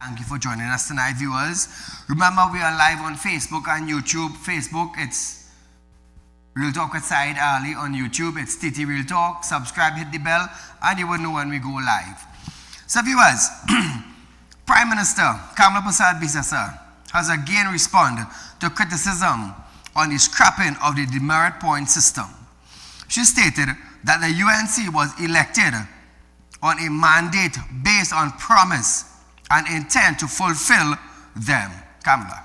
Thank you for joining us tonight, viewers. Remember, we are live on Facebook and YouTube. Facebook, it's Real Talk with Saieed Ali. On YouTube, it's TT Real Talk. Subscribe, hit the bell, and you will know when we go live. So, viewers, Prime Minister Kamala Persad-Bissessar has again responded to criticism on the scrapping of the demerit point system. She stated that the UNC was elected on a mandate based on promise and intend to fulfill them. Kamala.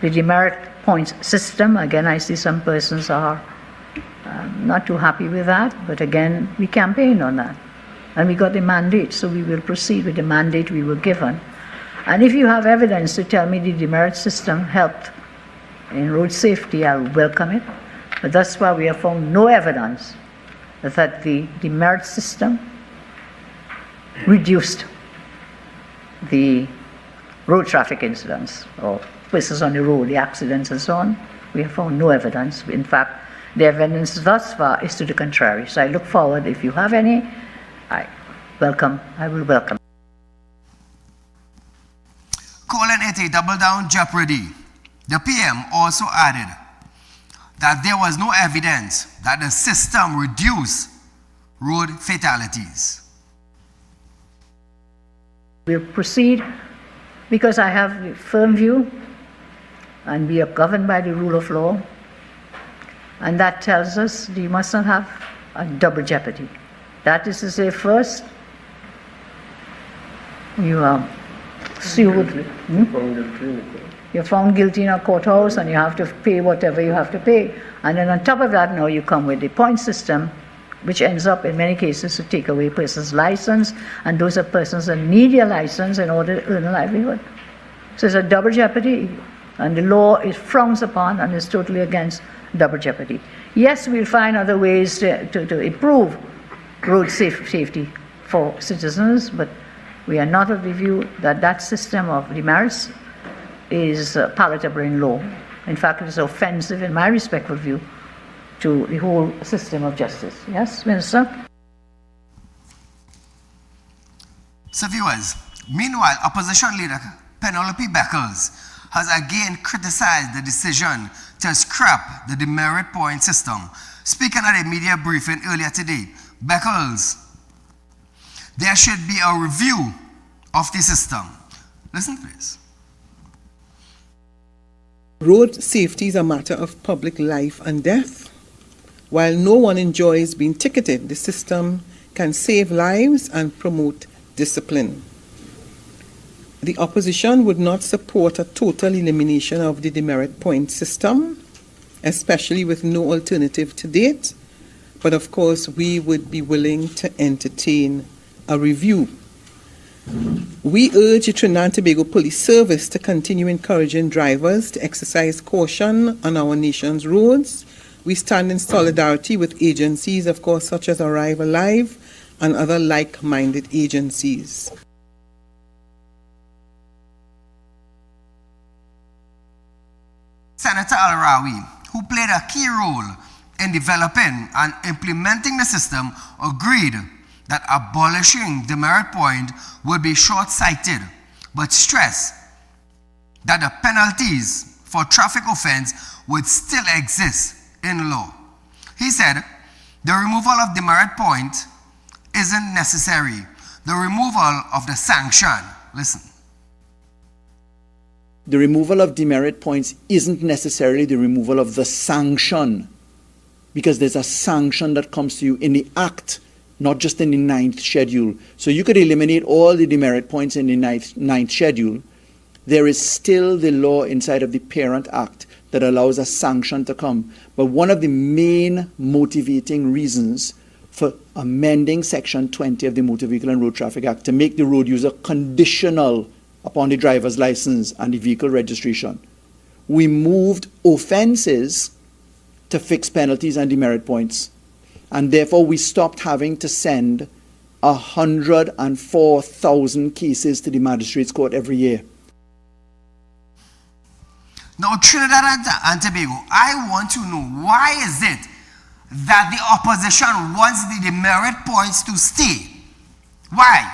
The demerit points system, again, I see some persons are not too happy with that, but again, we campaigned on that. And we got the mandate, so we will proceed with the mandate we were given. And if you have evidence to tell me the demerit system helped in road safety, I'll welcome it. But thus far, we have found no evidence that the demerit system reduced the road traffic incidents or persons on the road, the accidents and so on. We have found no evidence. In fact, the evidence thus far is to the contrary. So I look forward, if you have any, I will welcome. Calling it a double-down jeopardy, the PM also added that there was no evidence that the system reduced road fatalities. We'll proceed because I have a firm view and we are governed by the rule of law, and that tells us you must not have a double jeopardy. That is to say, first, you are sued. You're found guilty in a courthouse and you have to pay whatever you have to pay. And then on top of that, now you come with the point system, which ends up in many cases to take away a person's license, and those are persons that need their license in order to earn a livelihood. So it's a double jeopardy, and the law is frowns upon and is totally against double jeopardy. Yes, we'll find other ways to improve road safety for citizens, but we are not of the view that that system of demerits is palatable in law. In fact, it is offensive, in my respectful view, to the whole system of justice. Yes, Minister? So, viewers, meanwhile, opposition leader Penelope Beckles has again criticized the decision to scrap the demerit point system. Speaking at a media briefing earlier today, Beckles, there should be a review of the system. Listen to this. Road safety is a matter of public life and death. While no one enjoys being ticketed, the system can save lives and promote discipline. The opposition would not support a total elimination of the demerit point system, especially with no alternative to date. But of course, we would be willing to entertain a review. We urge the Trinidad and Tobago Police Service to continue encouraging drivers to exercise caution on our nation's roads. We stand in solidarity with agencies, of course, such as Arrive Alive and other like-minded agencies. Senator Al-Rawi, who played a key role in developing and implementing the system, agreed that abolishing demerit point would be short-sighted, but stressed that the penalties for traffic offense would still exist in law. He said, the removal of demerit point isn't necessary. The removal of the sanction, listen. The removal of demerit points isn't necessarily the removal of the sanction, because there's a sanction that comes to you in the act, not just in the 9th schedule. So you could eliminate all the demerit points in the 9th schedule. There is still the law inside of the Parent Act that allows a sanction to come. But one of the main motivating reasons for amending Section 20 of the Motor Vehicle and Road Traffic Act to make the road user conditional upon the driver's license and the vehicle registration, we moved offenses to fixed penalties and demerit points. And therefore, we stopped having to send 104,000 cases to the magistrates court every year. Now, Trinidad and Tobago, I want to know, why is it that the opposition wants the demerit points to stay. Why?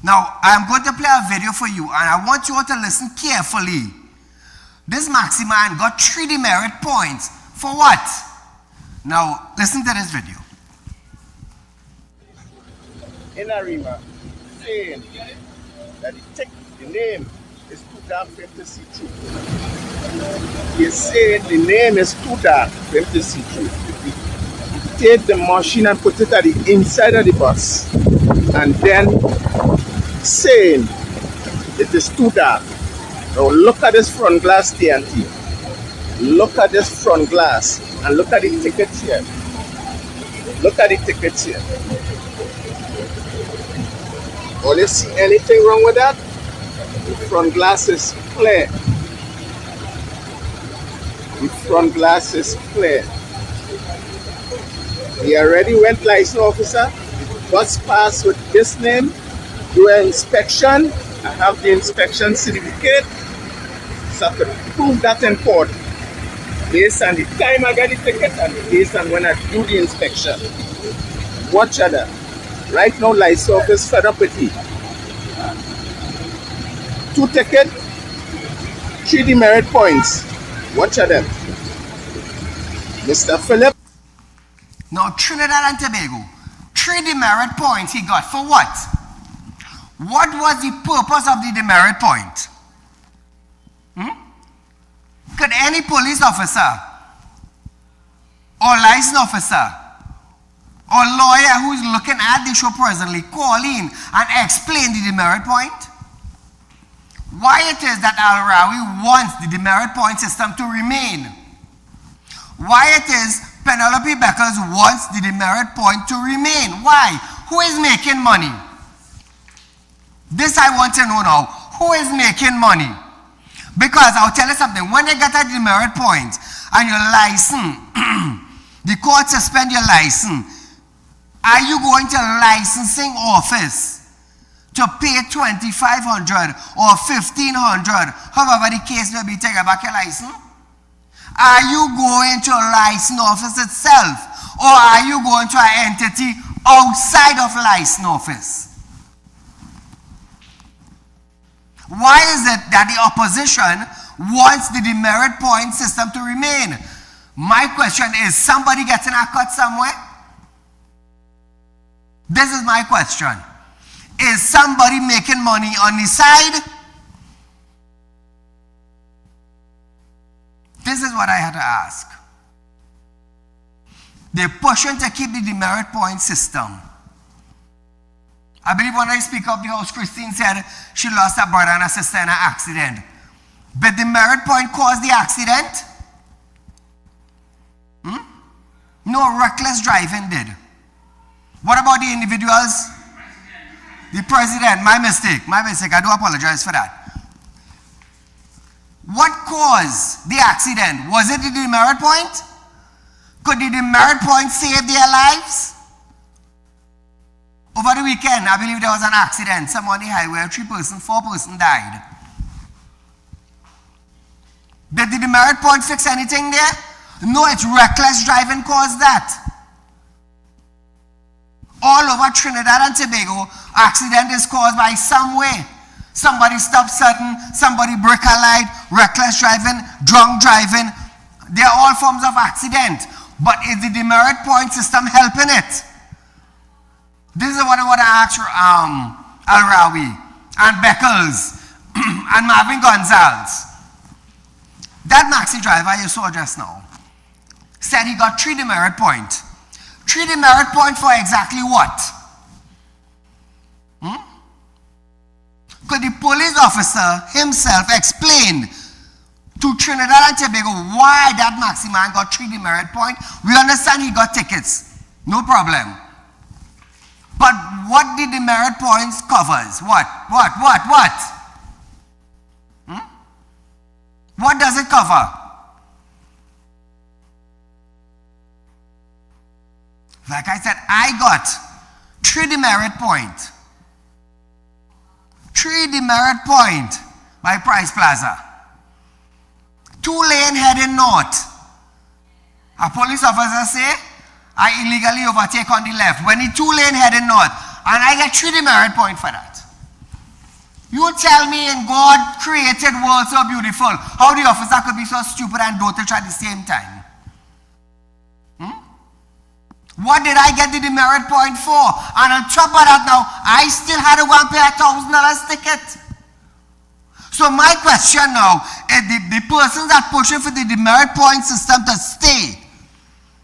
Now, I'm going to play a video for you, and I want you all to listen carefully. This Maximan got 3 demerit points. For what? Now, listen to this video. In Arima, saying that the name is too dark for him to see through. He's saying the name is too dark for him to see through. Take the machine and put it at the inside of the bus, and then saying it is too dark. Now look at this front glass, TNT. Look at this front glass and look at the tickets here. Look at the tickets here. Will you see anything wrong with that? The front glass is clear. The front glass is clear. He already went license officer. The bus passed with this name. Do an inspection. I have the inspection certificate. So I could prove that in court. Based on the time I get the ticket and based on when I do the inspection. Watch that. Right now, license office fed up with it. 2 tickets, 3 demerit points. Watch that. Mr. Philip. Now, Trinidad and Tobago, 3 demerit points he got. For what? What was the purpose of the demerit point? Could any police officer or license officer or lawyer who is looking at the show presently call in and explain the demerit point? Why it is that Al-Rawi wants the demerit point system to remain? Why it is Penelope Beckers wants the demerit point to remain? Why? Who is making money? This I want to know now. Who is making money? Because I'll tell you something. When you get a demerit point and your license, the court suspend your license, are you going to licensing office to pay $2,500 or $1,500, however the case may be, take back your license? Are you going to a license office itself, or are you going to an entity outside of license office? Why is it that the opposition wants the demerit point system to remain? My question is, somebody getting a cut somewhere? This is my question. Is somebody making money on the side? This is what I had to ask. They're pushing to keep the demerit point system. I believe when I speak of the house, Christine said she lost her brother and her sister in an accident. But the demerit point caused the accident? No, reckless driving did. What about the individuals? The president, my mistake, I do apologize for that. What caused the accident? Was it the demerit point? Could the demerit point save their lives? Over the weekend, I believe there was an accident. Some on the highway, 4 persons died. Did the demerit point fix anything there? No, it's reckless driving caused that. All over Trinidad and Tobago, accident is caused by some way. Somebody stopped sudden, somebody break a light, reckless driving, drunk driving. They're all forms of accident. But is the demerit point system helping it? This is what I want to ask Al-Rawi and Beckles and Marvin Gonzalez. That maxi driver you saw just now said he got 3 demerit point. 3 demerit point for exactly what? Could the police officer himself explain to Trinidad and Tobago why that maxi man got 3 demerit point? We understand he got tickets. No problem. But what the demerit points covers? What? What does it cover? Like I said, I got 3 demerit point. 3 demerit point by Price Plaza. 2 lane heading north. A police officer say, I illegally overtake on the left when the 2-lane heading north, and I get 3 demerit point for that. You tell me in God created world so beautiful, how the officer could be so stupid and dotish at the same time? What did I get the demerit point for? And on top of that now, I still had to go and pay $1,000 ticket. So my question now is the persons that pushing for the demerit point system to stay,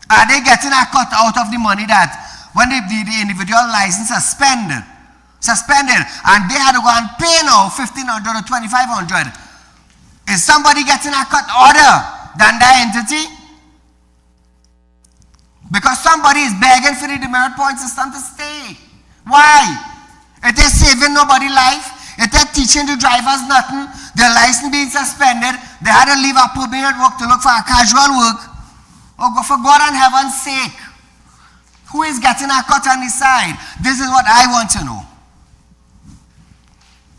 are they getting a cut out of the money that when the individual license suspended, and they had to go and pay now $1,500 or $2,500? Is somebody getting a cut other than that entity? Because somebody is begging for the demerit point system to stay. Why? It is saving nobody's life. It is teaching the drivers nothing. Their license being suspended. They had to leave a permanent work to look for a casual work. Oh, for God and heaven's sake. Who is getting a cut on the side? This is what I want to know.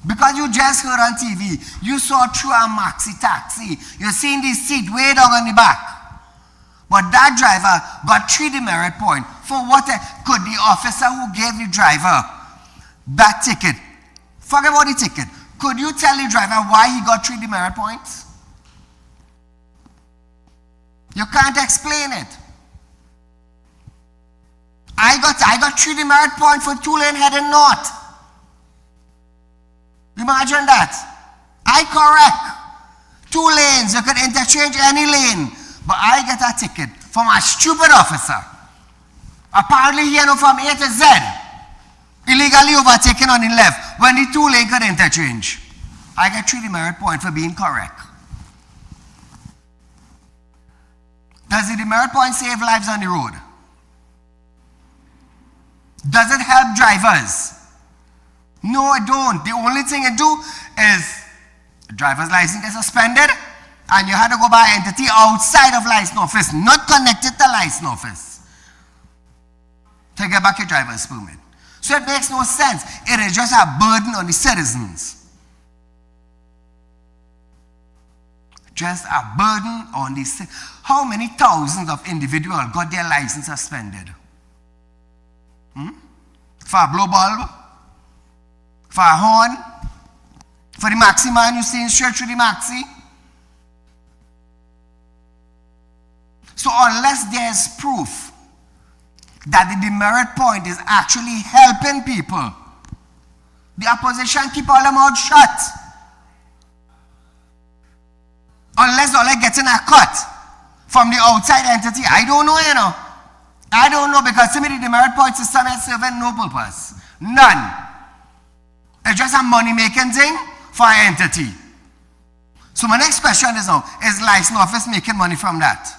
Because you just heard on TV, you saw through a maxi taxi. You seen the seat way down on the back. But that driver got 3 demerit point. For what could the officer who gave the driver that ticket, forget about the ticket, could you tell the driver why he got 3 demerit points? You can't explain it. I got 3 demerit points for 2-lane heading north. Imagine that. I correct. 2 lanes, you could interchange any lane. But I get a ticket from a stupid officer. Apparently he know from A to Z. Illegally overtaken on the left when the 2-lane could interchange. I get 3 demerit point for being correct. Does the demerit point save lives on the road? Does it help drivers? No, it don't. The only thing it do is the driver's license gets suspended and you had to go by entity outside of license office, not connected to license office, to get back your driver's permit. So it makes no sense. It is just a burden on the citizens. Just a burden on the citizens. How many thousands of individuals got their license suspended? For a blow bulb? For a horn? For the maxi man you see in straight through the maxi? So unless there is proof that the demerit point is actually helping people, the opposition keep all their mouth shut. Unless they're getting a cut from the outside entity. I don't know, I don't know, because to me the demerit point system is serving no purpose. None. It's just a money-making thing for an entity. So my next question is now, is license office making money from that?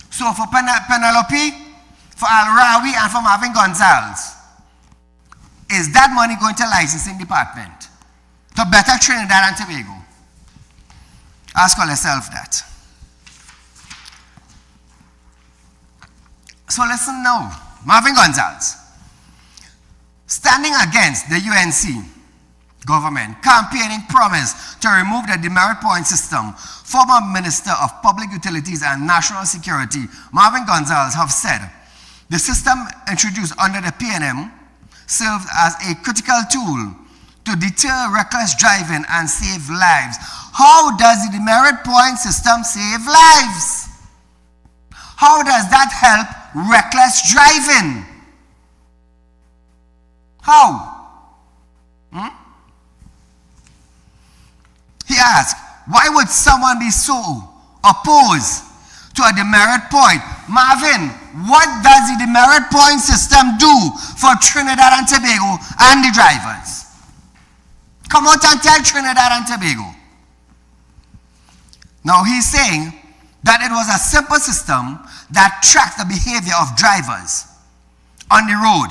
So for Penelope, for Al-Rawi, and for Marvin Gonzalez, is that money going to licensing department to better Trinidad and Tobago? Ask all yourself that. So listen now. Marvin Gonzalez, standing against the UNC government, campaigning promise to remove the demerit point system, former Minister of Public Utilities and National Security, Marvin Gonzalez, have said the system introduced under the PNM serves as a critical tool to deter reckless driving and save lives. How does the demerit point system save lives? How does that help reckless driving? How? He asked, why would someone be so opposed to a demerit point? Marvin, what does the demerit point system do for Trinidad and Tobago and the drivers? Come out and tell Trinidad and Tobago. Now he's saying that it was a simple system that tracked the behavior of drivers on the road.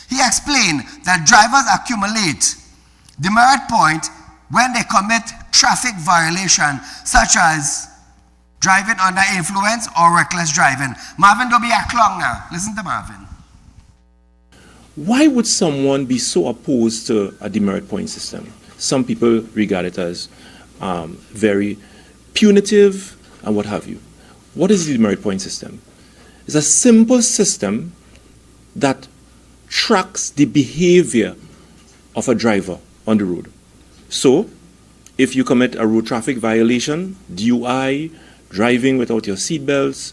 He explained that drivers accumulate demerit point when they commit traffic violation, such as driving under influence or reckless driving. Marvin, don't be a clown now. Listen to Marvin. Why would someone be so opposed to a demerit point system? Some people regard it as very punitive, and what have you. What is the demerit point system? It's a simple system that tracks the behavior of a driver on the road. So, if you commit a road traffic violation, DUI, driving without your seatbelts,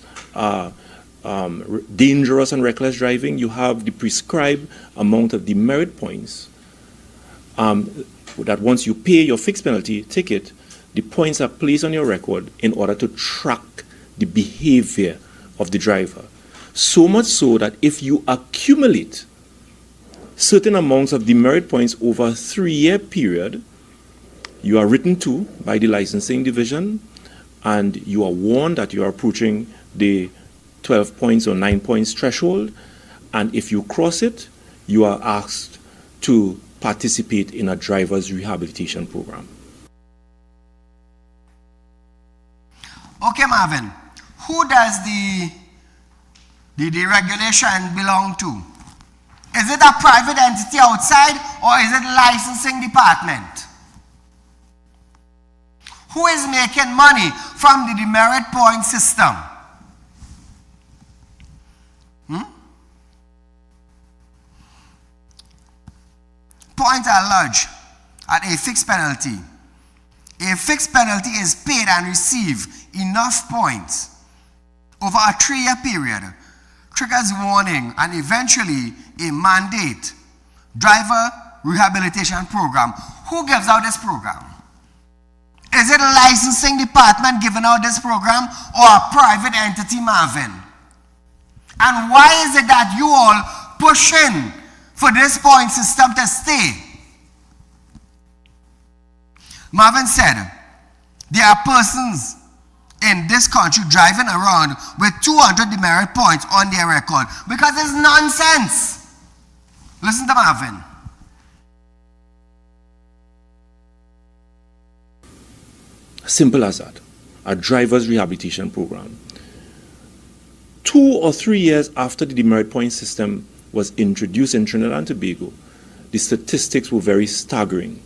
dangerous and reckless driving, you have the prescribed amount of demerit points that once you pay your fixed penalty ticket, the points are placed on your record in order to track the behavior of the driver. So much so that if you accumulate certain amounts of demerit points over a 3-year period, you are written to by the licensing division and you are warned that you are approaching the 12 points or 9 points threshold, and if you cross it, you are asked to participate in a driver's rehabilitation program. Okay, Marvin, who does the regulation belong to? Is it a private entity outside or is it licensing department? Who is making money from the demerit point system? Points are lodged at a fixed penalty. A fixed penalty is paid and receive enough points over a 3-year period, triggers warning and eventually a mandate driver rehabilitation program. Who gives out this program? Is it a licensing department giving out this program or a private entity, Marvin? And why is it that you all pushing for this point system to stay? Marvin said, there are persons in this country driving around with 200 demerit points on their record because it's nonsense. Listen to Marvin. Simple as that. A driver's rehabilitation program. 2 or 3 years after the demerit point system was introduced in Trinidad and Tobago, the statistics were very staggering.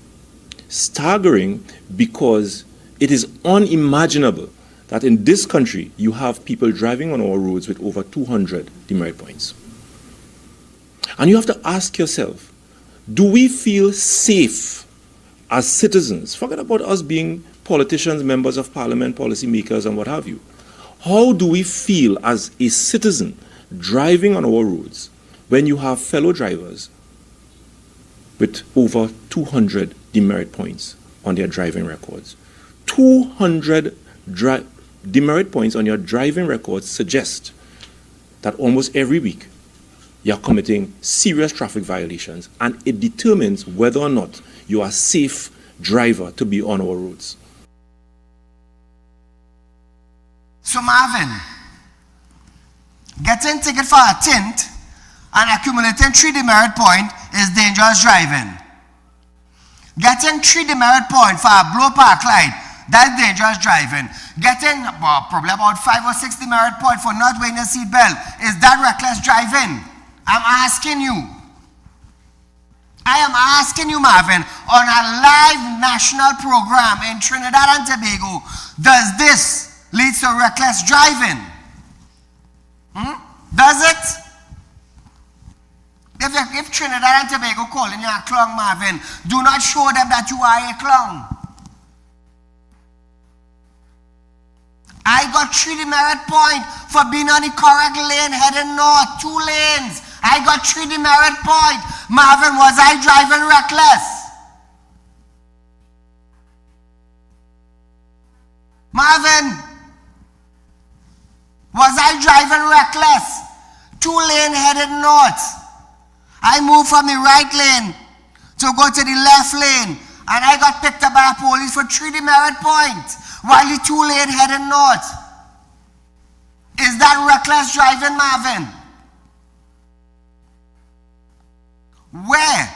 Staggering because it is unimaginable that in this country you have people driving on our roads with over 200 demerit points. And you have to ask yourself, do we feel safe as citizens? Forget about us being politicians, members of parliament, policymakers, and what have you. How do we feel as a citizen driving on our roads when you have fellow drivers with over 200 demerit points on their driving records? 200 demerit points on your driving records suggest that almost every week you're committing serious traffic violations, and it determines whether or not you are a safe driver to be on our roads. So Marvin, getting ticket for a tint and accumulating 3 demerit point is dangerous driving. Getting 3 demerit point for a blow park light, that's dangerous driving. Getting probably about 5 or 6 demerit point for not wearing a seat belt, is that reckless driving? I'm asking you. I am asking you, Marvin, on a live national program in Trinidad and Tobago, does this lead to reckless driving? Does it? If Trinidad and Tobago calling you a clown, Marvin, do not show them that you are a clown. I got 3 demerit point for being on the correct lane heading north, 2 lanes. I got 3 demerit point. Marvin, was I driving reckless? Marvin, was I driving reckless? 2 lane headed north. I moved from the right lane to go to the left lane, and I got picked up by police for 3 demerit point while the 2 lane headed north. Is that reckless driving, Marvin? Where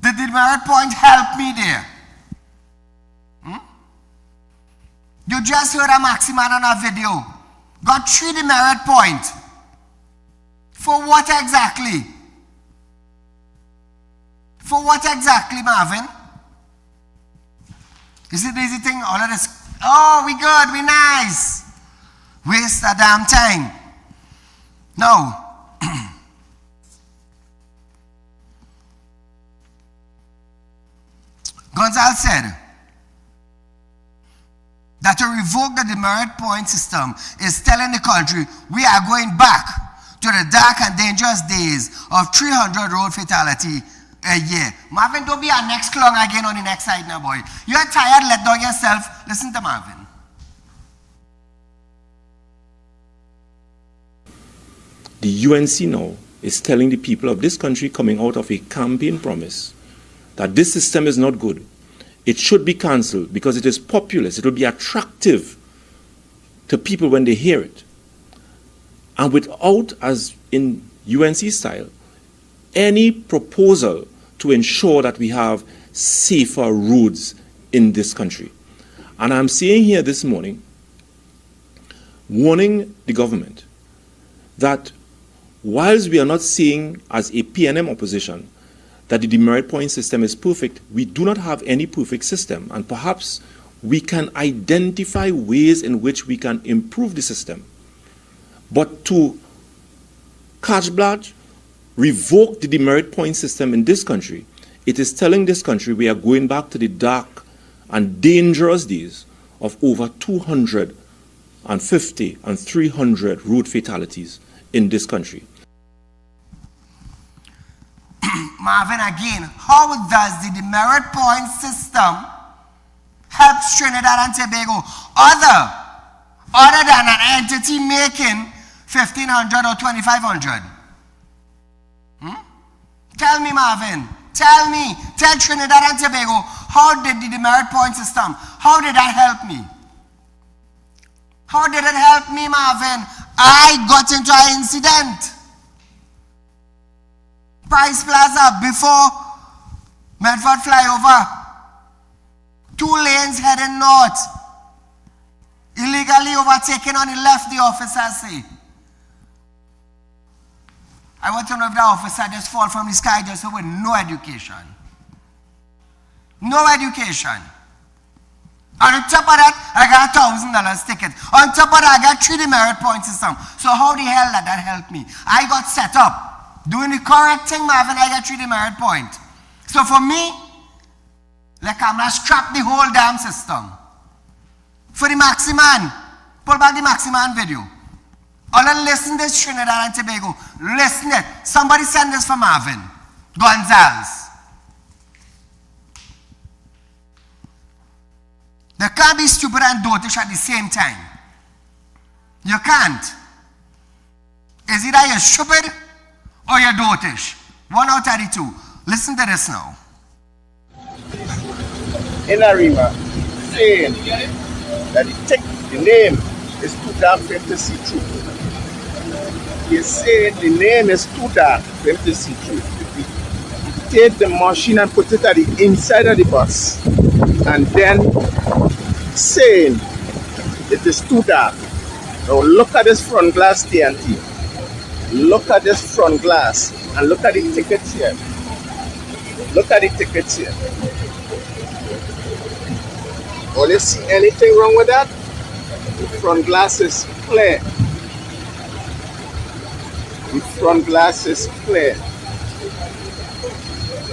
did the demerit point help me there? You just heard a Maximan on a video. Got 3 demerit point. For what exactly? For what exactly, Marvin? You see the easy thing? All of this, oh, we good, we nice. Waste a damn time. Now, Gonzalez said that to revoke the demerit point system is telling the country we are going back to the dark and dangerous days of 300 road fatality a year. Marvin, don't be our next clown again on the next side now, boy. You're tired, let down yourself. Listen to Marvin. The UNC now is telling the people of this country, coming out of a campaign promise, that this system is not good. It should be cancelled because it is populist. It will be attractive to people when they hear it. And without, as in UNC style, any proposal to ensure that we have safer roads in this country. And I'm saying here this morning, warning the government that whilst we are not seeing as a PNM opposition that the demerit point system is perfect, we do not have any perfect system. And perhaps we can identify ways in which we can improve the system. But to catch blood, revoke the demerit point system in this country, it is telling this country we are going back to the dark and dangerous days of over 250 and 300 road fatalities in this country. Marvin, again, how does the demerit point system help Trinidad and Tobago other than an entity making 1,500 or 2,500? Tell me, Marvin. Tell me. Tell Trinidad and Tobago, how did the demerit point system, how did that help me? How did it help me, Marvin? I got into an incident. Price Plaza before Medford flyover. 2 lanes heading north. Illegally overtaken on the left, the officers say. I want to know if the officer just fall from the sky just with no education. No education. And on top of that, I got a $1,000 ticket. On top of that, I got 3 demerit point system. So how the hell did that help me? I got set up. Doing the correct thing, Marvin, I got 3 demerit point. So for me, like I'm gonna scrap the whole damn system. For the Maximan, pull back the Maximan video. All of listen to this Trinidad and Tobago. Listen it. Somebody send this for Marvin Gonzalez. They can't be stupid and dotish at the same time. You can't. Is either you're stupid or you're dotish. 1 out of the 2. Listen to this now. In Arima, saying that the name is too dark for him to see through. He's saying the name is too dark for him to see through. Take the machine and put it at the inside of the bus. And then saying it is too dark. Now look at this front glass, TNT. Look at this front glass and look at the tickets here. Look at the tickets here. Will you see anything wrong with that? The front glass is clear. The front glass is clear.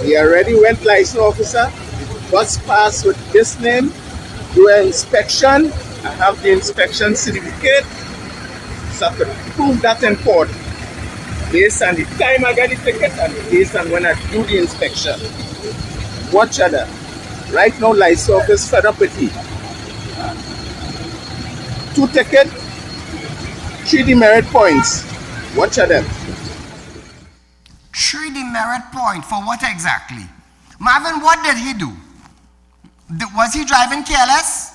He already went license officer. The bus passed with this name. Do an inspection. I have the inspection certificate. So I could prove that in court. Based on the time I got the ticket and based on when I do the inspection. Watch that. Right now, license office fed up with it. 2 tickets, 3 demerit points. Watch them. 3 demerit point for what exactly? Marvin, what did he do? Was he driving careless?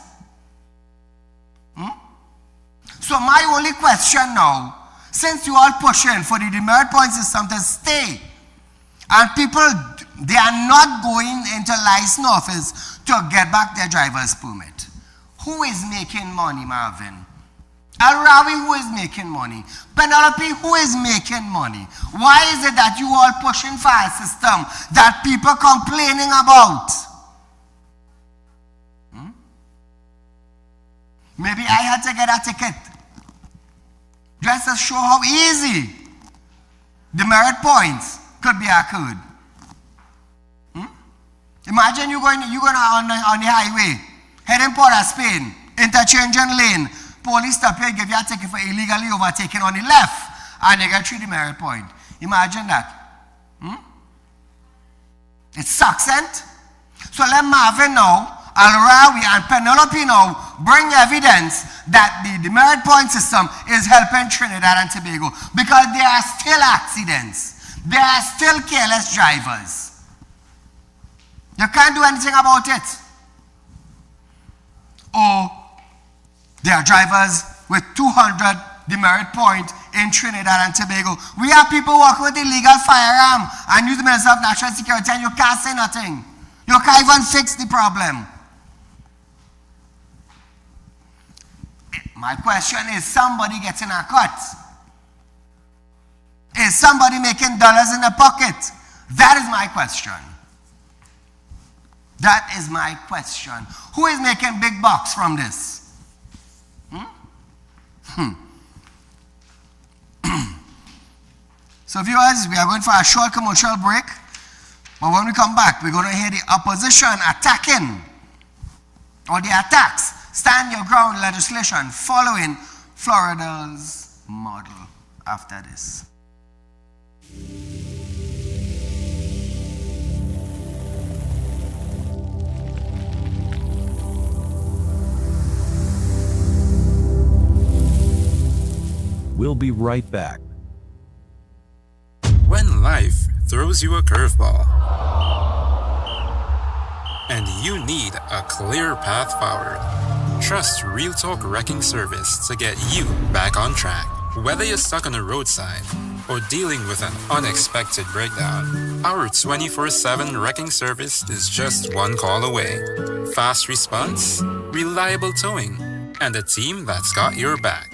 So my only question now, since you all pushing for the demerit point system to stay, and people, they are not going into license office to get back their driver's permit. Who is making money, Marvin? Al-Rawi, who is making money? Penelope, who is making money? Why is it that you all pushing for a system that people complaining about? Maybe I had to get a ticket. Just to show how easy demerit points could be accrued. Imagine you're going on the highway, heading Port of Spain, interchanging lane. Police stop you, give you a ticket for illegally overtaking on the left, and you get 3 demerit point. Imagine that. It's succinct. So let Marvin now, Al-Rawi and Penelope now bring evidence that the demerit point system is helping Trinidad and Tobago, because there are still accidents. There are still careless drivers. You can't do anything about it. Or there are drivers with 200 demerit point in Trinidad and Tobago. We have people walking with illegal firearm and use the Minister of National Security, and you can't say nothing. You can't even fix the problem. My question is, somebody getting a cut? Is somebody making dollars in the pocket? That is my question. That is my question. Who is making big bucks from this? So viewers, we are going for a short commercial break. But when we come back, we're going to hear the opposition attacking, or the attacks, stand your ground legislation following Florida's model after this. We'll be right back. When life throws you a curveball and you need a clear path forward, trust Real Talk Wrecking Service to get you back on track. Whether you're stuck on the roadside or dealing with an unexpected breakdown, our 24/7 wrecking service is just one call away. Fast response, reliable towing, and a team that's got your back.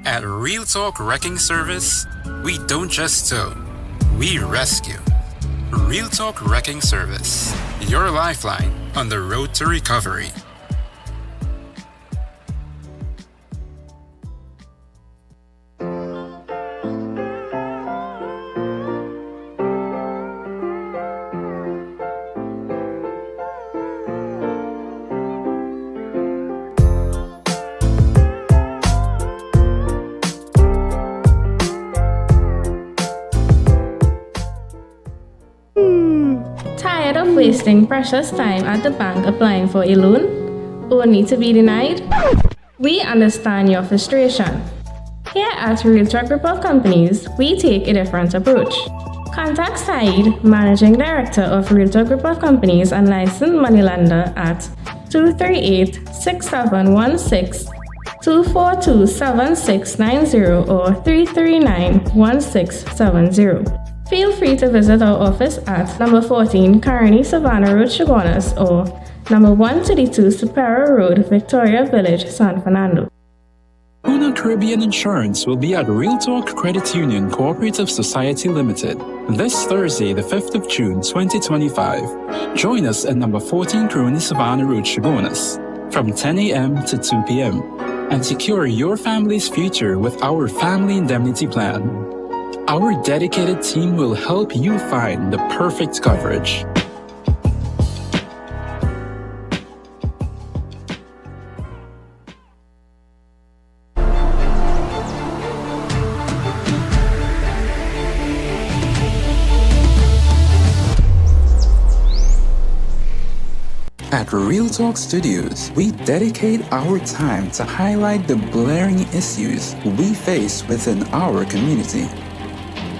At Real Talk Wrecking Service, we don't just tow, we rescue. Real Talk Wrecking Service, your lifeline on the road to recovery. Tired of wasting precious time at the bank applying for a loan, only to be denied? We understand your frustration. Here at Real Talk Group of Companies, we take a different approach. Contact Saieed, Managing Director of Real Talk Group of Companies and licensed moneylender at 238-6716, 242-7690 or 339-1670. Feel free to visit our office at number 14 Carney Savannah Road, Chaguanas, or number 132 Superior Road, Victoria Village, San Fernando. Una Caribbean Insurance will be at Real Talk Credit Union Cooperative Society Limited this Thursday, the 5th of June, 2025. Join us at number 14 Carney Savannah Road, Chaguanas, from 10 a.m. to 2 p.m. and secure your family's future with our Family Indemnity Plan. Our dedicated team will help you find the perfect coverage. At Real Talk Studios, we dedicate our time to highlight the glaring issues we face within our community.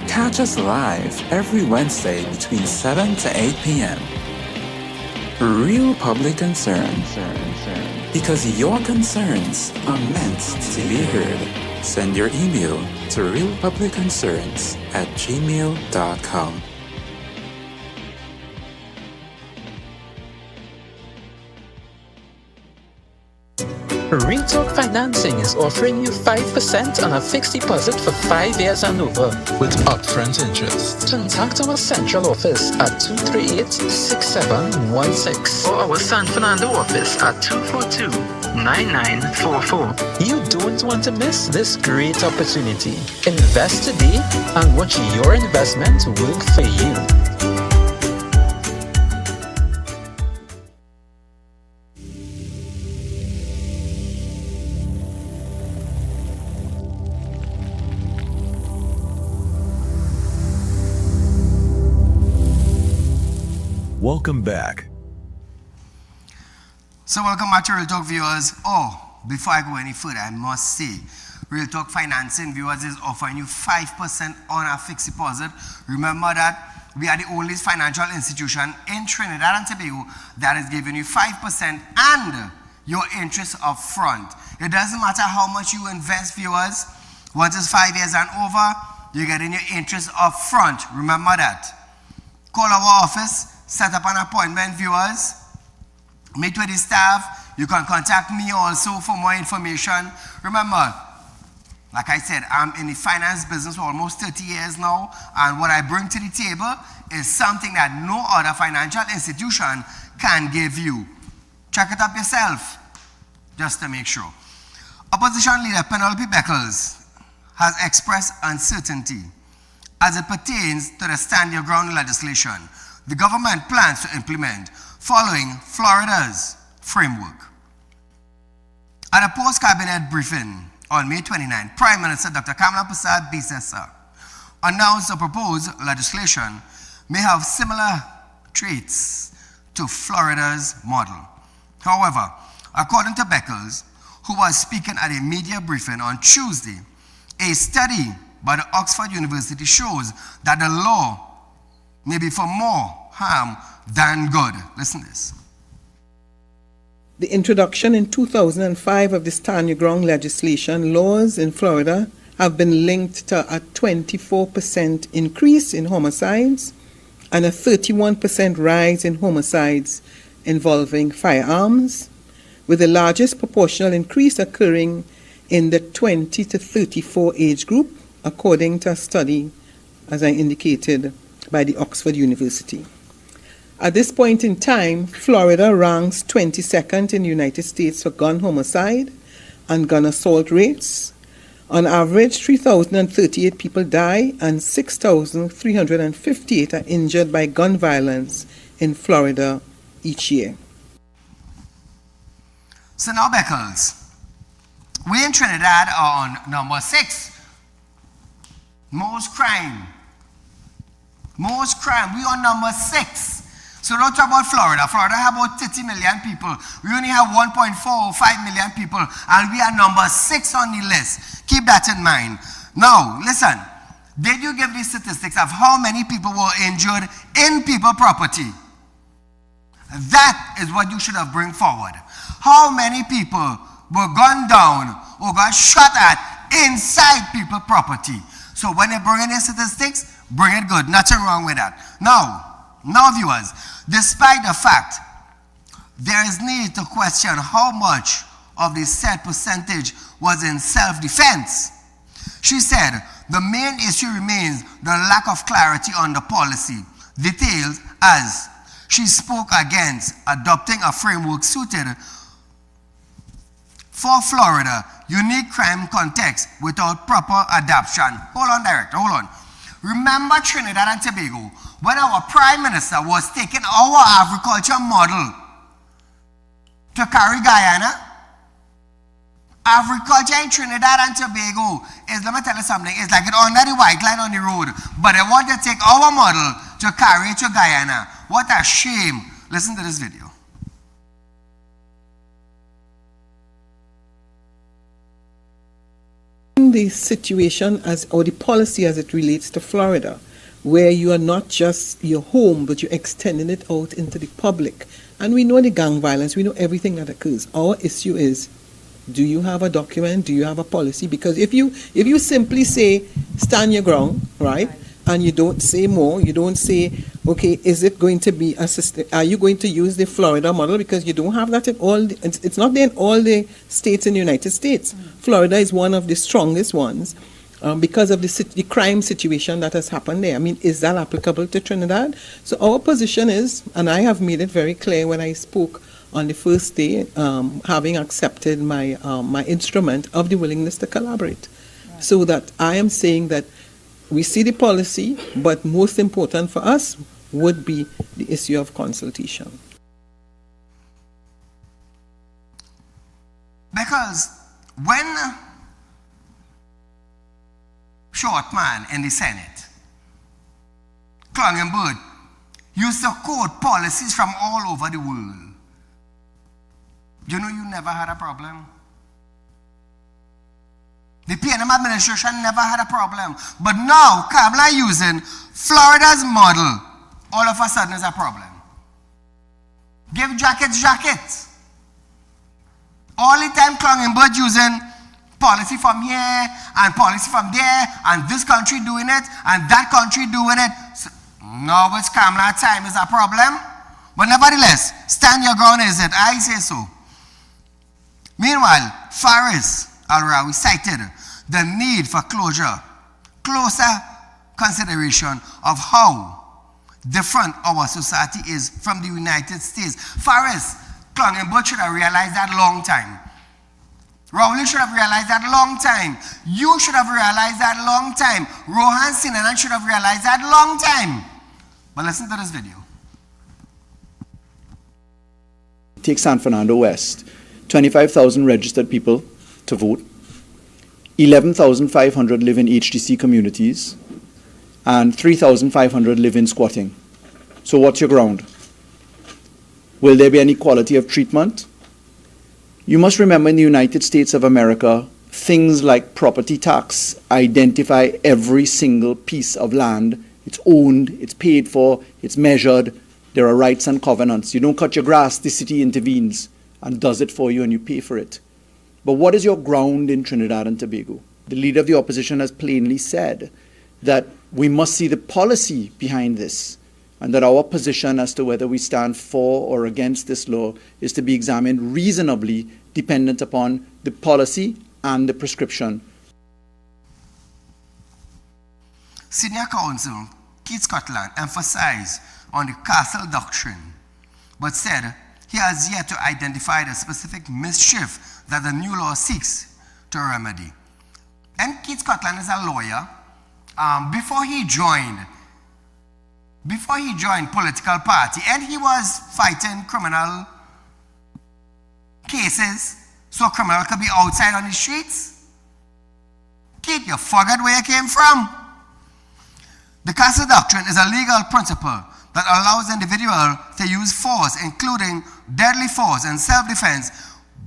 Catch us live every Wednesday between 7 to 8 p.m. Real Public Concern. Because your concerns are meant to be heard. Send your email to realpublicconcerns@gmail.com. Real Talk Financing is offering you 5% on a fixed deposit for 5 years and over with upfront interest. Contact our central office at 238-6716 or our San Fernando office at 242-9944. You don't want to miss this great opportunity. Invest today and watch your investment work for you. Welcome back. So welcome back to Real Talk viewers. Before I go any further, I must say, Real Talk Financing viewers is offering you 5% on a fixed deposit. Remember that we are the only financial institution in Trinidad and Tobago that is giving you 5% and your interest up front. It doesn't matter how much you invest, viewers. Once it's 5 years and over, you're getting your interest up front. Remember that. Call our office. Set up an appointment, viewers. Meet with the staff. You can contact me also for more information. Remember, like I said, I'm in the finance business for almost 30 years now, and what I bring to the table is something that no other financial institution can give you. Check it up yourself, just to make sure. Opposition Leader Penelope Beckles has expressed uncertainty as it pertains to the Stand Your Ground legislation the government plans to implement following Florida's framework. At a post-cabinet briefing on May 29, Prime Minister Dr. Kamala Prasad Bisesa announced the proposed legislation may have similar traits to Florida's model. However, according to Beckles, who was speaking at a media briefing on Tuesday, a study by the Oxford University shows that the law may be for more harm than good. Listen to this. The introduction in 2005 of the Stand Your Ground legislation, laws in Florida have been linked to a 24% increase in homicides and a 31% rise in homicides involving firearms, with the largest proportional increase occurring in the 20 to 34 age group, according to a study, as I indicated, by the Oxford University. At this point in time, Florida ranks 22nd in the United States for gun homicide and gun assault rates. On average, 3,038 people die and 6,358 are injured by gun violence in Florida each year. So now, Beckles, we in Trinidad are on number 6. Most crime. We are number 6. So don't talk about Florida. Florida have about 30 million people. We only have 1.45 million people, and we are number 6 on the list. Keep that in mind. Now, listen. Did you give these statistics of how many people were injured in people property? That is what you should have bring forward. How many people were gunned down or got shot at inside people property? So when they bring in their statistics, bring it good. Nothing wrong with that. Now viewers, despite the fact there is need to question how much of the said percentage was in self-defense, she said the main issue remains the lack of clarity on the policy details, as she spoke against adopting a framework suited for Florida unique crime context without proper adoption. Hold on, Director, hold on. Remember Trinidad and Tobago, when our Prime Minister was taking our agriculture model to carry Guyana? Agriculture in Trinidad and Tobago is, let me tell you something, it's like it under the white line on the road, but they want to take our model to carry it to Guyana. What a shame. Listen to this video. The situation or the policy as it relates to Florida, where you are not just your home, but you're extending it out into the public. And we know the gang violence, we know everything that occurs. Our issue is, do you have a document? Do you have a policy? Because if you simply say, stand your ground, right, and you don't say more. You don't say, okay, is it going to be assisted? Are you going to use the Florida model? Because you don't have that in all. It's not there in all the states in the United States. Florida is one of the strongest ones because of the crime situation that has happened there. I mean, is that applicable to Trinidad? So our position is, and I have made it very clear when I spoke on the first day, having accepted my my instrument of the willingness to collaborate. Right. So that I am saying that we see the policy, but most important for us would be the issue of consultation. Because when short man in the Senate, Clongenberg, used to quote policies from all over the world, you know you never had a problem. The PNM administration never had a problem. But now, Kamala using Florida's model, all of a sudden is a problem. Give jackets. All the time Clongenberg using policy from here and policy from there, and this country doing it, and that country doing it. So, now it's Kamala time is a problem. But nevertheless, stand your ground is it. I say so. Meanwhile, Faris Al-Rawi cited the need for closer consideration of how different our society is from the United States. Faris Clongenberg should have realized that long time. Rowley should have realized that long time. You should have realized that long time. Rohan Sinanan should have realized that long time. But listen to this video. Take San Fernando West. 25,000 registered people to vote. 11,500 live in HTC communities. And 3,500 live in squatting. So what's your ground? Will there be any quality of treatment? You must remember in the United States of America, things like property tax identify every single piece of land. It's owned, it's paid for, it's measured. There are rights and covenants. You don't cut your grass, the city intervenes and does it for you and you pay for it. But what is your ground in Trinidad and Tobago? The leader of the opposition has plainly said that we must see the policy behind this, and that our position as to whether we stand for or against this law is to be examined reasonably dependent upon the policy and the prescription. Senior Counsel Keith Scotland emphasized on the Castle Doctrine, but said he has yet to identify the specific mischief that the new law seeks to remedy. And Keith Scotland is a lawyer. Before he joined political party, and he was fighting criminal cases, so criminal could be outside on the streets. Keith, you forgot where you came from. The Castle Doctrine is a legal principle that allows an individual to use force, including deadly force and self-defense,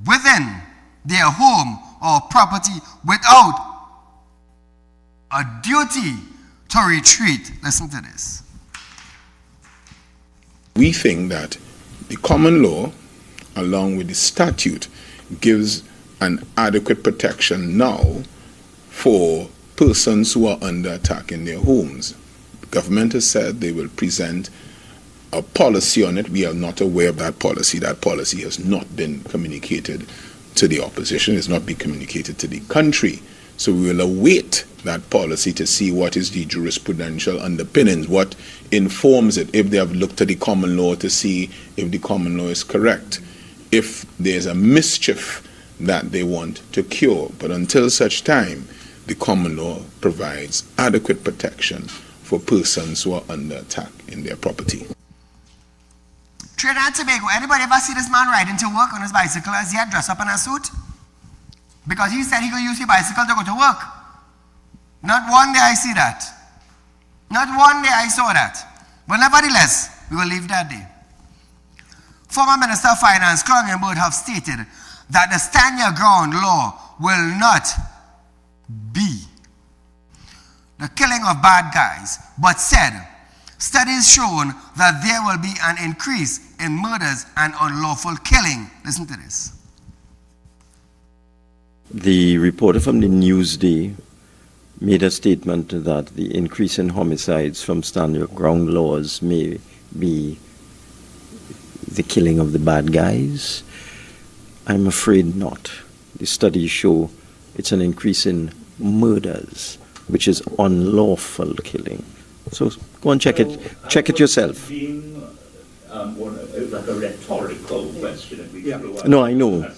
within their home or property without a duty to retreat. Listen to this. We think that the common law, along with the statute, gives an adequate protection now for persons who are under attack in their homes. The government has said they will present a policy on it. We are not aware of that policy. That policy has not been communicated to the opposition. It's not been communicated to the country. So we will await that policy to see what is the jurisprudential underpinnings, what informs it, if they have looked at the common law to see if the common law is correct, if there's a mischief that they want to cure. But until such time, the common law provides adequate protection for persons who are under attack in their property. Trinidad and Tobago, anybody ever see this man riding to work on his bicycle as he had dressed up in a suit? Because he said he could use his bicycle to go to work. Not one day I see that. Not one day I saw that. But nevertheless, we will leave that day. Former Minister of Finance, Clongenberg, have stated that the stand your ground law will not be the killing of bad guys, but said studies shown that there will be an increase in murders and unlawful killing. Listen to this. The reporter from the Newsday made a statement that the increase in homicides from stand your ground laws may be the killing of the bad guys. I'm afraid not. The studies show it's an increase in murders, which is unlawful killing. So go and check it yourself. Like a rhetorical question. No, I know.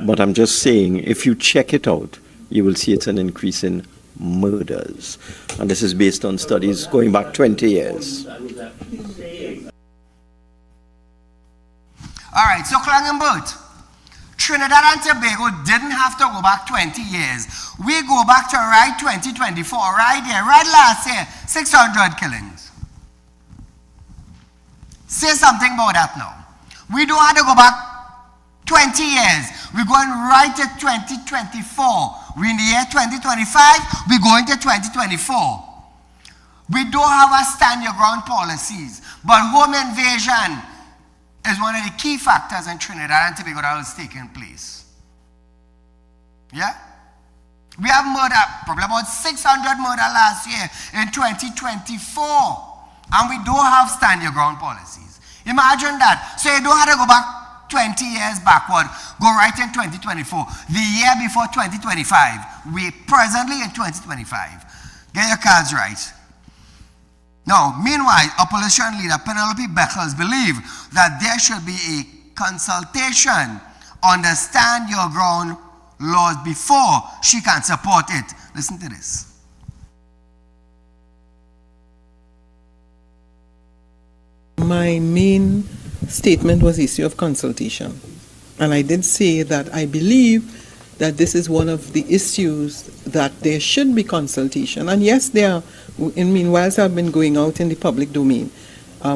But I'm just saying, if you check it out, you will see it's an increase in murders. And this is based on studies going back 20 years. All right, so Klangenbert, Trinidad and Tobago didn't have to go back 20 years. We go back to right 2024, right there, right last year, 600 killings. Say something about that now. We don't have to go back 20 years. We're going right to 2024. We're in the year 2025, we're going to 2024. We don't have a stand your ground policies, but home invasion is one of the key factors in Trinidad and Tobago that was taking place. Yeah? We have murder, probably about 600 murder last year in 2024. And we don't have stand your ground policies. Imagine that. So you don't have to go back 20 years backward. Go right in 2024. The year before 2025. We're presently in 2025. Get your cards right. Now, meanwhile, opposition leader Penelope Beckles believes that there should be a consultation on the stand your ground laws before she can support it. Listen to this. My main statement was the issue of consultation. And I did say that I believe that this is one of the issues that there should be consultation. And yes, there are, whilst I've been going out in the public domain,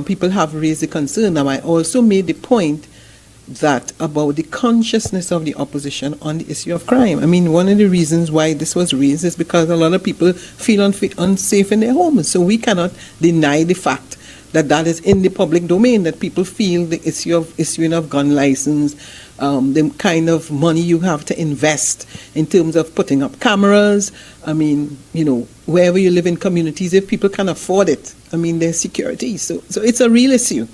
people have raised the concern. And I also made the point that about the consciousness of the opposition on the issue of crime. I mean, one of the reasons why this was raised is because a lot of people feel unsafe in their homes. So we cannot deny the fact that that is in the public domain, that people feel the issue of issuing of gun license, the kind of money you have to invest in terms of putting up cameras. I mean, wherever you live in communities, if people can afford it, I mean, there's security. So it's a real issue.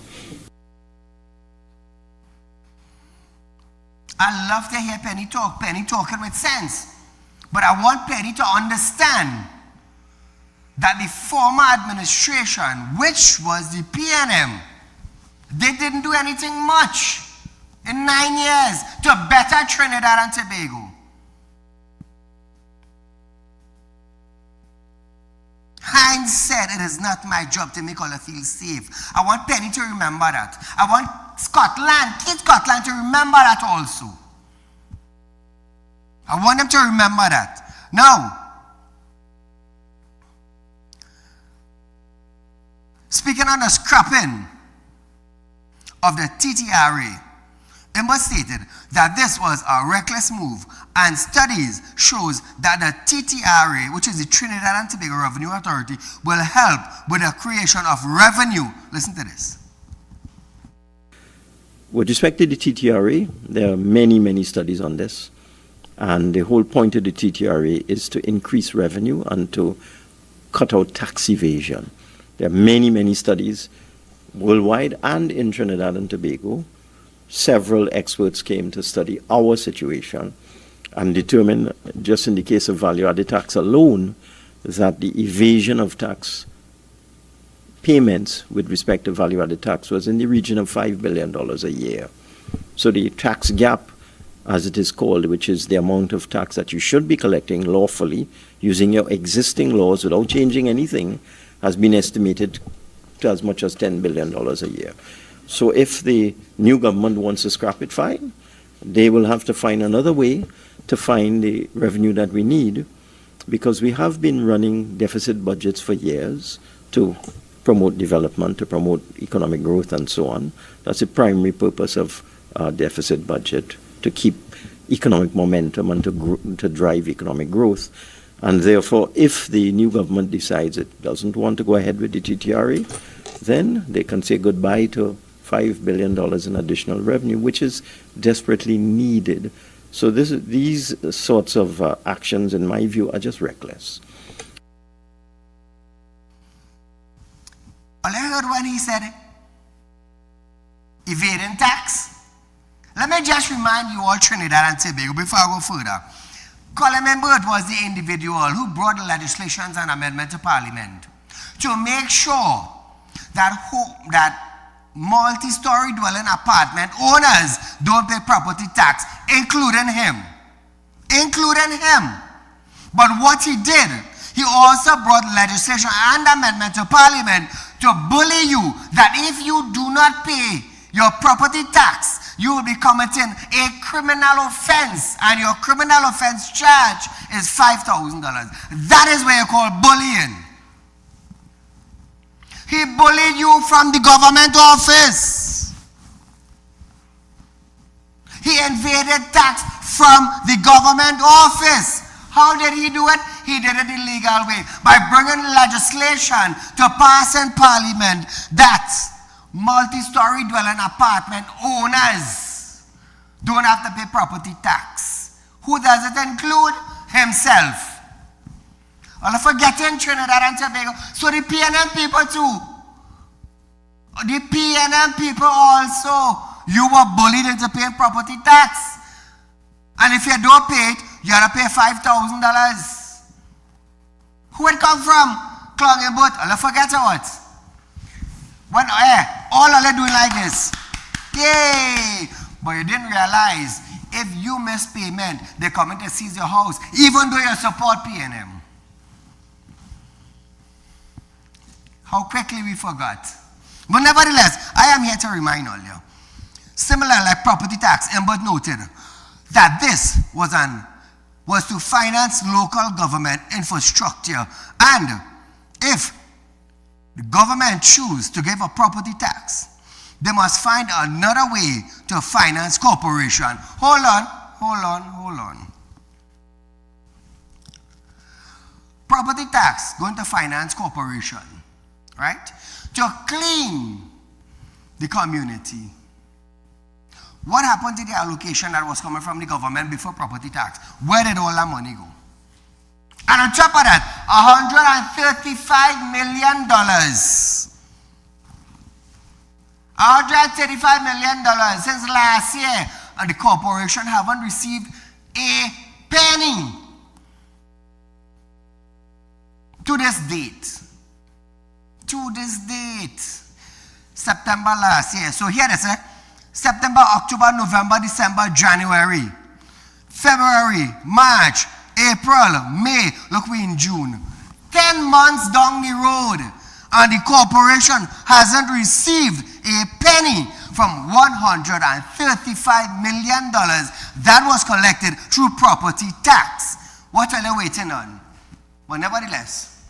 I love to hear Penny talk, Penny talking with sense. But I want Penny to understand that the former administration, which was the PNM, they didn't do anything much in 9 years to better Trinidad and Tobago. Hines said, it is not my job to make all of you feel safe. I want Penny to remember that. I want Keith Scotland to remember that also. I want them to remember that. Now, speaking on the scrapping of the TTRA, it was stated that this was a reckless move, and studies shows that the TTRA, which is the Trinidad and Tobago Revenue Authority, will help with the creation of revenue. Listen to this. With respect to the TTRA, there are many, many studies on this. And the whole point of the TTRA is to increase revenue and to cut out tax evasion. There are many, many studies worldwide and in Trinidad and Tobago. Several experts came to study our situation and determined, just in the case of value-added tax alone, that the evasion of tax payments with respect to value-added tax was in the region of $5 billion a year. So the tax gap, as it is called, which is the amount of tax that you should be collecting lawfully using your existing laws without changing anything, has been estimated to as much as $10 billion a year. So if the new government wants to scrap it, fine. They will have to find another way to find the revenue that we need, because we have been running deficit budgets for years to promote development, to promote economic growth and so on. That's the primary purpose of our deficit budget, to keep economic momentum and to drive economic growth. And therefore, if the new government decides it doesn't want to go ahead with the TTRA, then they can say goodbye to $5 billion in additional revenue, which is desperately needed. So these sorts of actions, in my view, are just reckless. when he said evading tax? Let me just remind you all, Trinidad and Tobago, before I go further. Colin Burt was the individual who brought the legislations and amendment to Parliament to make sure that multi-story dwelling apartment owners don't pay property tax, including him. Including him. But what he did, he also brought legislation and amendment to Parliament to bully you that if you do not pay your property tax, you will be committing a criminal offense, and your criminal offense charge is $5,000. That is what you call bullying. He bullied you from the government office. He invaded tax from the government office. How did he do it? He did it the legal way, by bringing legislation to pass in Parliament that multi-story dwelling apartment owners don't have to pay property tax. Who does it include? Himself. Well, forgetting Trinidad and Tobago. So the PNM people too. The PNM people also. You were bullied into paying property tax. And if you don't pay it, you have to pay $5,000. Who it come from? Clogging boat. I'll forget what. When all of them doing like this. Yay! But you didn't realize if you miss payment, they come in to seize your house, even though you support PNM. How quickly we forgot. But nevertheless, I am here to remind all you. Similar like property tax, Ember noted that this was to finance local government infrastructure, and if the government choose to give a property tax, they must find another way to finance corporation. Hold on. Property tax going to finance corporation, right? To clean the community. What happened to the allocation that was coming from the government before property tax? Where did all that money go? And on top of that, $135 million. $135 million since last year, and the corporation haven't received a penny to this date. September last year. So here they say, September, October, November, December, January, February, March, April, May, look, we in June. 10 months down the road, and the corporation hasn't received a penny from $135 million that was collected through property tax. What are they waiting on? But nevertheless,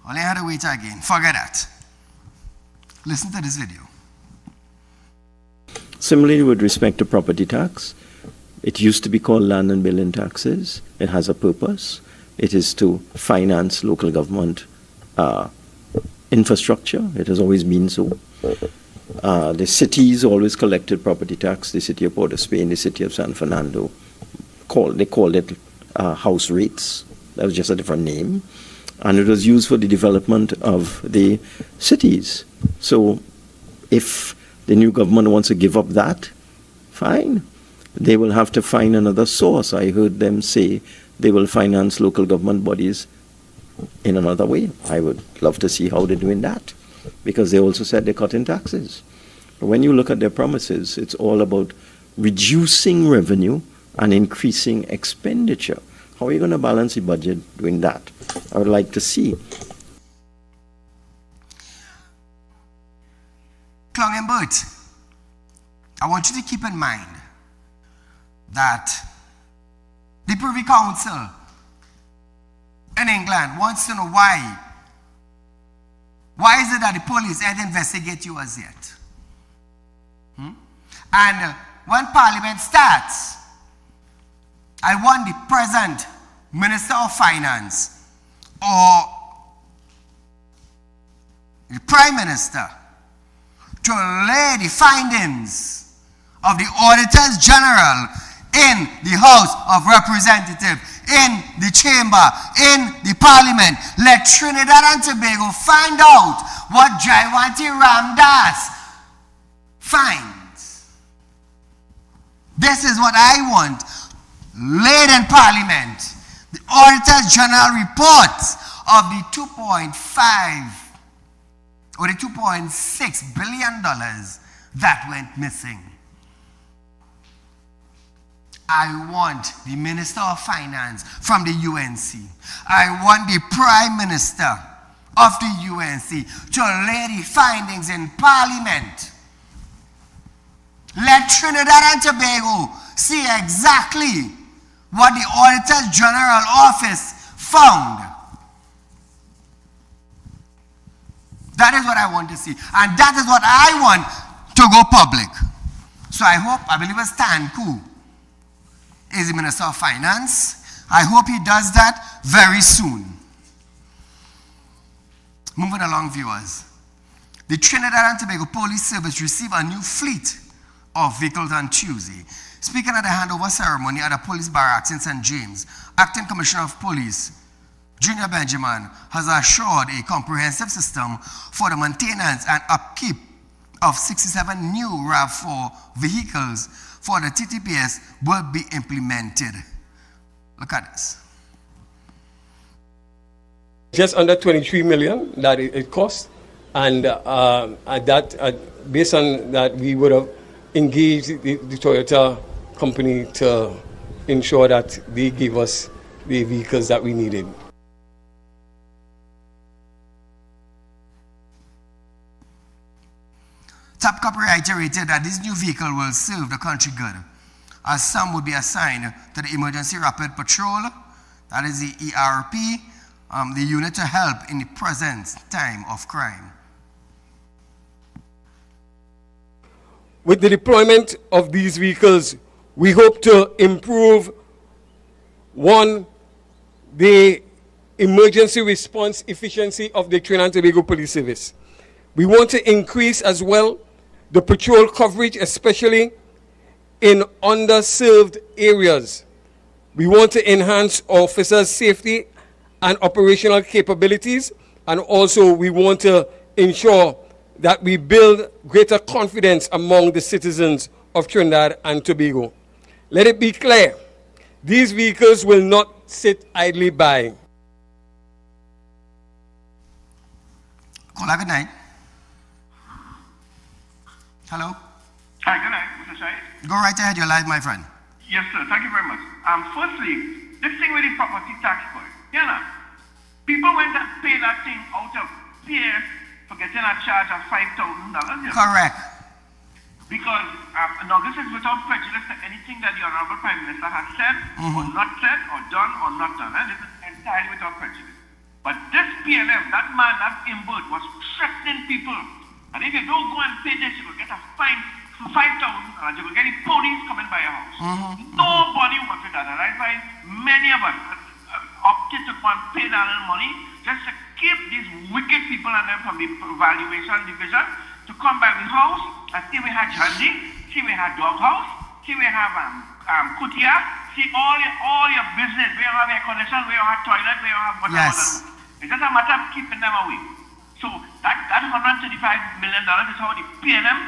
only had to wait again. Forget that. Listen to this video. Similarly, with respect to property tax, it used to be called land and building taxes. It has a purpose. It is to finance local government infrastructure. It has always been so. The cities always collected property tax. The city of Port of Spain, the city of San Fernando, they called it house rates. That was just a different name. And it was used for the development of the cities. So if the new government wants to give up that, fine. They will have to find another source. I heard them say they will finance local government bodies in another way. I would love to see how they're doing that, because they also said they're cutting taxes. But when you look at their promises, it's all about reducing revenue and increasing expenditure. How are you going to balance the budget doing that? I would like to see. Clongenbert, I want you to keep in mind that the Privy Council in England wants to know why is it that the police ain't investigate you as yet? And when Parliament starts, I want the present Minister of Finance or the Prime Minister to lay the findings of the Auditors General in the House of Representatives, in the chamber, in the parliament. Let Trinidad and Tobago find out what Jaiwanti Ramdas finds. This is what I want. Laid in parliament, the Auditor General reports of the 2.5 or the 2.6 billion dollars that went missing. I want the Minister of Finance from the UNC. I want the Prime Minister of the UNC to lay the findings in Parliament. Let Trinidad and Tobago see exactly what the Auditor General Office found. That is what I want to see. And that is what I want to go public. So I believe it's Tanku is the Minister of Finance. I hope he does that very soon. Moving along, viewers. The Trinidad and Tobago Police Service received a new fleet of vehicles on Tuesday. Speaking at the handover ceremony at the police barracks in St. James, Acting Commissioner of Police Junior Benjamin has assured a comprehensive system for the maintenance and upkeep of 67 new RAV4 vehicles for the TTPS will be implemented. Look at this. Just under 23 million that it cost, and based on that, we would have engaged the Toyota company to ensure that they gave us the vehicles that we needed. Top Cop reiterated that this new vehicle will serve the country good, as some would be assigned to the Emergency Rapid Patrol, that is the ERP, the unit to help in the present time of crime. With the deployment of these vehicles, we hope to improve, one, the emergency response efficiency of the Trinidad and Tobago Police Service. We want to increase as well the patrol coverage, especially in underserved areas. We want to enhance officers' safety and operational capabilities, and also we want to ensure that we build greater confidence among the citizens of Trinidad and Tobago. Let it be clear, these vehicles will not sit idly by. Caller, good night. Hello? Hi, good night, Mr. Saieed. Go right ahead, you're live, my friend. Yes, sir. Thank you very much. Firstly, this thing with the property tax code, people went and paid that thing out of fear for getting a charge of $5,000. Correct. Because now this is without prejudice to anything that the Honorable Prime Minister has said, or not said, or done, or not done. This is entirely without prejudice. But this PLM, that man, that Imbert, was threatening people. And if you don't go and pay this, you will get a fine for $5,000. You will get the police coming by your house. Nobody wanted that. And that's why many of us opted to go and pay that little money just to keep these wicked people and them from the valuation division to come by the house and see we had Jandy, see we had Dog House, see we have Kutia, see all your business, where you have air condition, where you have toilet, where you have whatever. Yes. It's just a matter of keeping them away. So that $135 million is how the PNM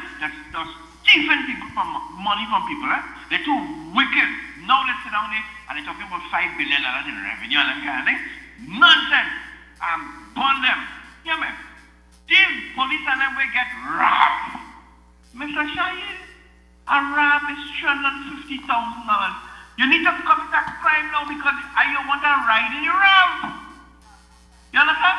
does stealing people from money from people. They're too wicked. Now let's sit down there and they're talking about $5 billion in revenue and that kind of thing. Nonsense. Burn them. Yeah, man. These police and them will get robbed. Mr. Saieed, a rob is $350,000. You need to commit that crime now because you want to ride in your rob. You understand?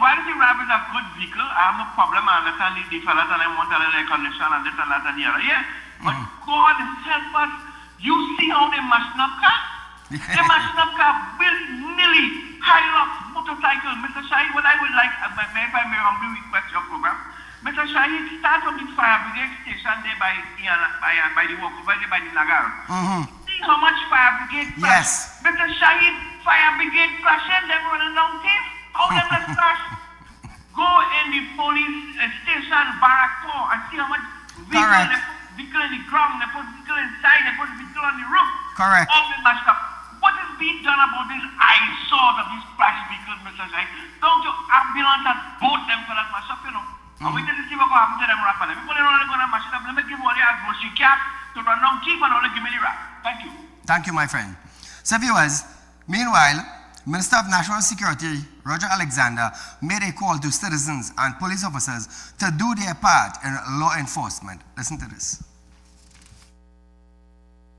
While the RAV is a good vehicle, I have no problem. I understand the fellas and I want a little air condition and this and that and the other. Yeah. But God help us. You see how they mashing up cars? They mashing up cars willy-nilly, Hilux, motorcycle. Mr. Saieed, what I would like, if I may humbly request your program, Mr. Saieed, start from the fire brigade station there by the walkover there by the Nagar. See how much fire brigade crash. Yes. Mr. Saieed, fire brigade crashing, them running down thief. How them let crash? Go in the police station, barrack 4, and see how much vehicle in the ground, they put vehicle inside, they put vehicle on the roof. Correct. All been mashed up. What is being done about this eyesore of these private vehicles, Mr. Said. Don't you ambulance and boat them for that mash up, you know? And we didn't see what going to happen to them, Raphael. People are only going to mash it up. Let me give all the atmosphere cap to run down keep and only give me the rap. Thank you. Thank you, my friend. So, viewers, meanwhile, Minister of National Security, Roger Alexander, made a call to citizens and police officers to do their part in law enforcement. Listen to this.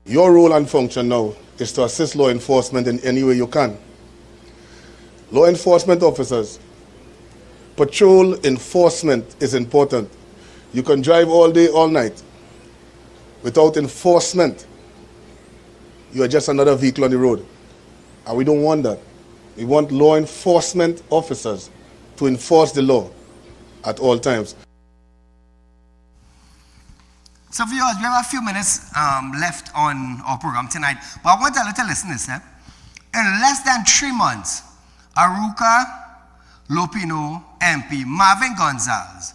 Your role and function now is to assist law enforcement in any way you can. Law enforcement officers, patrol enforcement is important. You can drive all day, all night. Without enforcement, you are just another vehicle on the road. And we don't want that. We want law enforcement officers to enforce the law at all times. So viewers, we have a few minutes left on our program tonight, but I want to let the listeners know, in less than 3 months, Aruka Lopino MP Marvin Gonzalez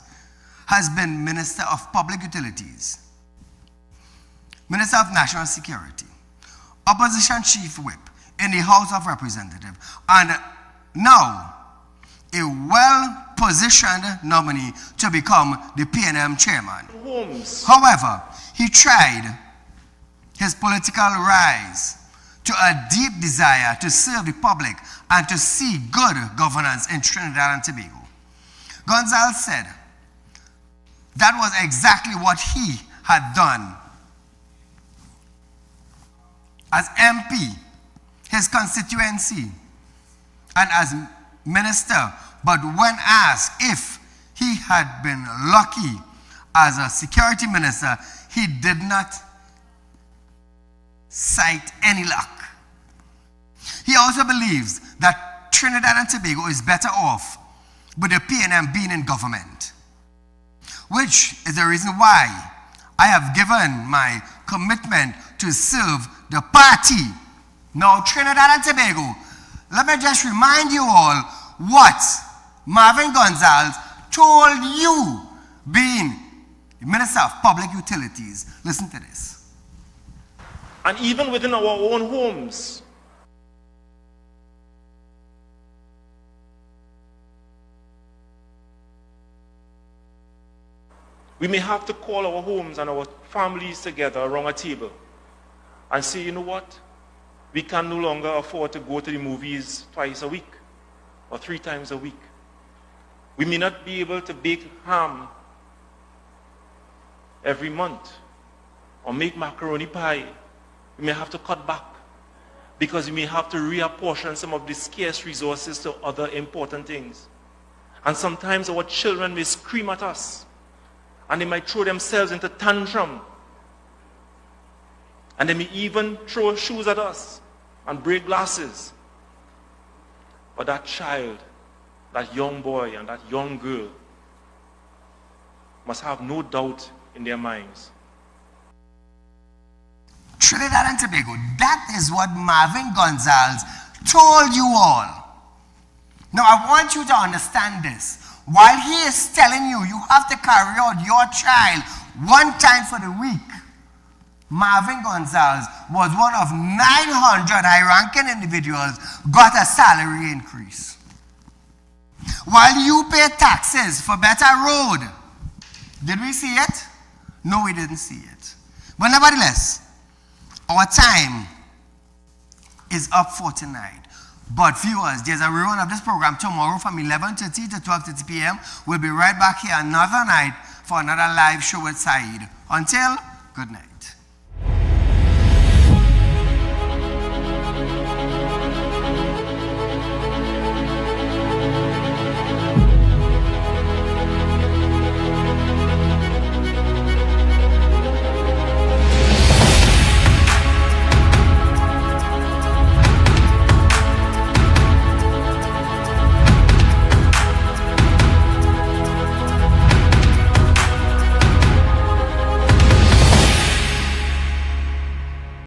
has been Minister of Public Utilities, Minister of National Security, Opposition Chief Whip in the House of Representatives, and now a well-positioned nominee to become the PNM chairman. However, he tried his political rise to a deep desire to serve the public and to see good governance in Trinidad and Tobago. Gonzalez said that was exactly what he had done as MP, his constituency, and as minister, but when asked if he had been lucky as a security minister, he did not cite any luck. He also believes that Trinidad and Tobago is better off with the PNM being in government, which is the reason why I have given my commitment to serve the party. Now, Trinidad and Tobago, let me just remind you all what Marvin Gonzalez told you, being Minister of Public Utilities. Listen to this. And even within our own homes, we may have to call our homes and our families together around a table and say, you know what? We can no longer afford to go to the movies twice a week or 3 times a week. We may not be able to bake ham every month or make macaroni pie. We may have to cut back because we may have to reapportion some of the scarce resources to other important things. And sometimes our children may scream at us and they might throw themselves into tantrum. And they may even throw shoes at us and break glasses. But that child, that young boy and that young girl must have no doubt in their minds. Trinidad and Tobago, that is what Marvin Gonzalez told you all. Now I want you to understand this. While he is telling you, you have to carry out your child 1 time for the week, Marvin Gonzalez was one of 900 high-ranking individuals got a salary increase. While you pay taxes for better road, did we see it? No, we didn't see it. But nevertheless, our time is up for tonight. But viewers, there's a rerun of this program tomorrow from 11:30 to 12:30 p.m. We'll be right back here another night for another live show with Saeed. Until, good night.